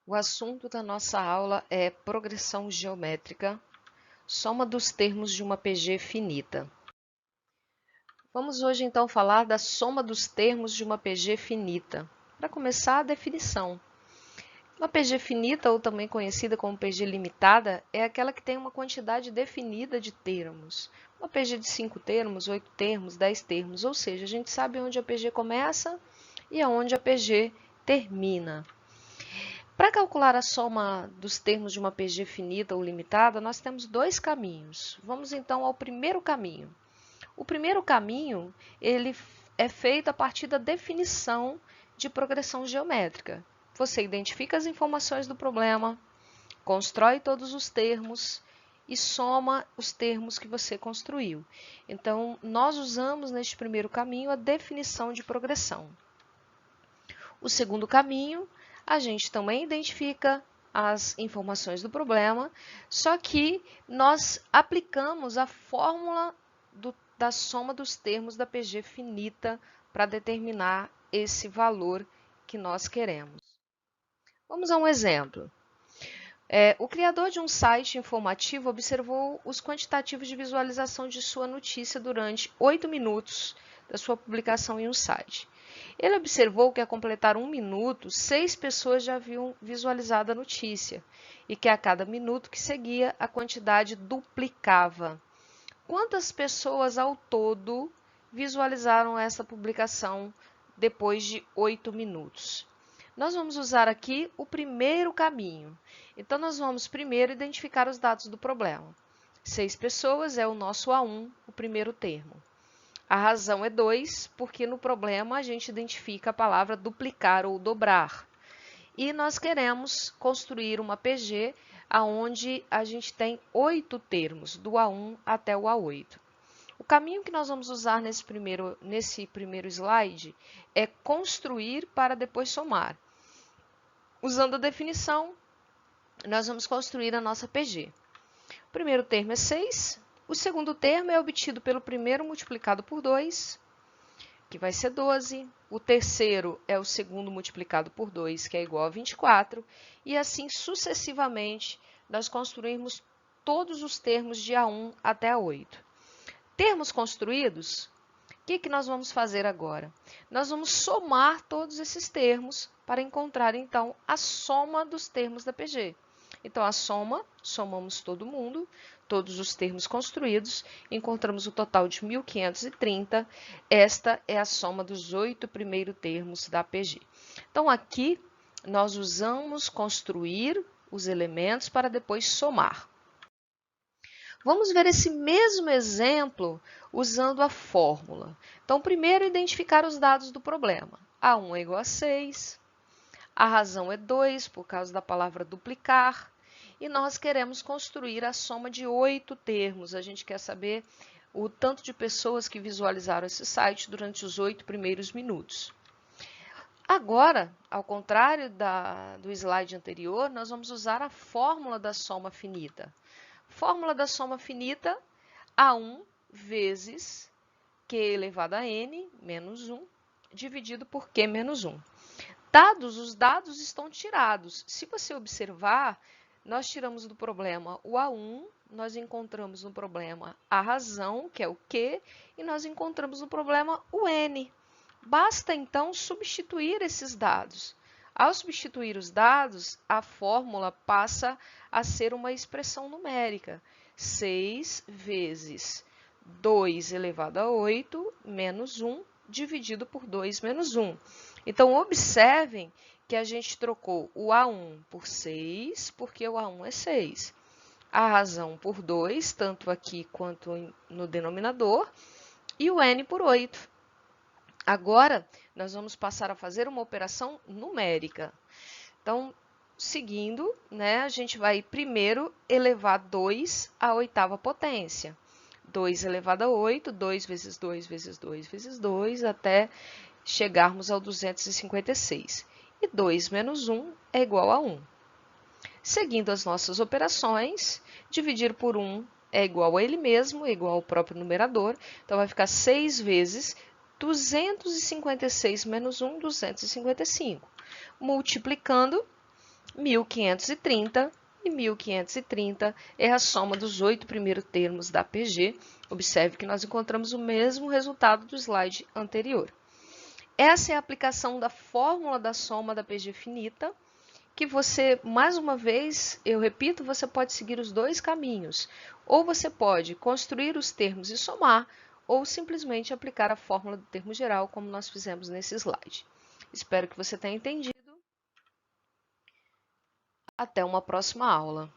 O assunto da nossa aula é progressão geométrica, soma dos termos de uma PG finita. Vamos hoje então falar da soma dos termos de uma PG finita. Para começar, a definição. Uma PG finita, ou também conhecida como PG limitada, é aquela que tem uma quantidade definida de termos. Uma PG de 5 termos, 8 termos, 10 termos, ou seja, a gente sabe onde a PG começa e aonde a PG termina. Para calcular a soma dos termos de uma PG finita ou limitada, nós temos dois caminhos. Vamos então ao primeiro caminho. O primeiro caminho, ele é feito a partir da definição de progressão geométrica. Você identifica as informações do problema, constrói todos os termos e soma os termos que você construiu. Então, nós usamos neste primeiro caminho a definição de progressão. O segundo caminho, a gente também identifica as informações do problema, só que nós aplicamos a fórmula da soma dos termos da PG finita para determinar esse valor que nós queremos. Vamos a um exemplo. O criador de um site informativo observou os quantitativos de visualização de sua notícia durante 8 minutos da sua publicação em um site. Ele observou que, ao completar 1 minuto, 6 pessoas já haviam visualizado a notícia e que a cada minuto que seguia, a quantidade duplicava. Quantas pessoas ao todo visualizaram essa publicação depois de 8 minutos? Nós vamos usar aqui o primeiro caminho. Então, nós vamos primeiro identificar os dados do problema. 6 pessoas é o nosso A1, o primeiro termo. A razão é 2, porque no problema a gente identifica a palavra duplicar ou dobrar. E nós queremos construir uma PG onde a gente tem 8 termos, do A1 até o A8. O caminho que nós vamos usar nesse primeiro slide é construir para depois somar. Usando a definição, nós vamos construir a nossa PG. O primeiro termo é 6. O segundo termo é obtido pelo primeiro multiplicado por 2, que vai ser 12. O terceiro é o segundo multiplicado por 2, que é igual a 24. E assim sucessivamente, nós construímos todos os termos de A1 até A8. Termos construídos, o que nós vamos fazer agora? Nós vamos somar todos esses termos para encontrar, então, a soma dos termos da PG. Então, a soma, somamos todo mundo, todos os termos construídos, encontramos o total de 1.530. Esta é a soma dos 8 primeiros termos da PG. Então, aqui, nós usamos construir os elementos para depois somar. Vamos ver esse mesmo exemplo usando a fórmula. Então, primeiro, identificar os dados do problema. A1 é igual a 6, a razão é 2, por causa da palavra duplicar, e nós queremos construir a soma de 8 termos. A gente quer saber o tanto de pessoas que visualizaram esse site durante os 8 primeiros minutos. Agora, ao contrário do slide anterior, nós vamos usar a fórmula da soma finita. Fórmula da soma finita, A1 vezes Q elevado a N menos 1, dividido por Q menos 1. Os dados estão tirados. Se você observar, nós tiramos do problema o A1, nós encontramos no problema a razão, que é o Q, e nós encontramos no problema o N. Basta, então, substituir esses dados. Ao substituir os dados, a fórmula passa a ser uma expressão numérica. 6 vezes 2 elevado a 8 menos 1 dividido por 2 menos 1. Então, observem que a gente trocou o A1 por 6, porque o A1 é 6. A razão por 2, tanto aqui quanto no denominador, e o N por 8. Agora, nós vamos passar a fazer uma operação numérica. Então, seguindo, a gente vai primeiro elevar 2 à oitava potência. 2 elevado a 8, 2 vezes 2 vezes 2 vezes 2, até chegarmos ao 256. E 2 menos 1 é igual a 1. Seguindo as nossas operações, dividir por 1 é igual a ele mesmo, é igual ao próprio numerador. Então, vai ficar 6 vezes 256 menos 1, 255. Multiplicando, 1.530 e 1.530 é a soma dos 8 primeiros termos da PG. Observe que nós encontramos o mesmo resultado do slide anterior. Essa é a aplicação da fórmula da soma da PG finita, que você, mais uma vez, eu repito, você pode seguir os dois caminhos. Ou você pode construir os termos e somar, ou simplesmente aplicar a fórmula do termo geral, como nós fizemos nesse slide. Espero que você tenha entendido. Até uma próxima aula.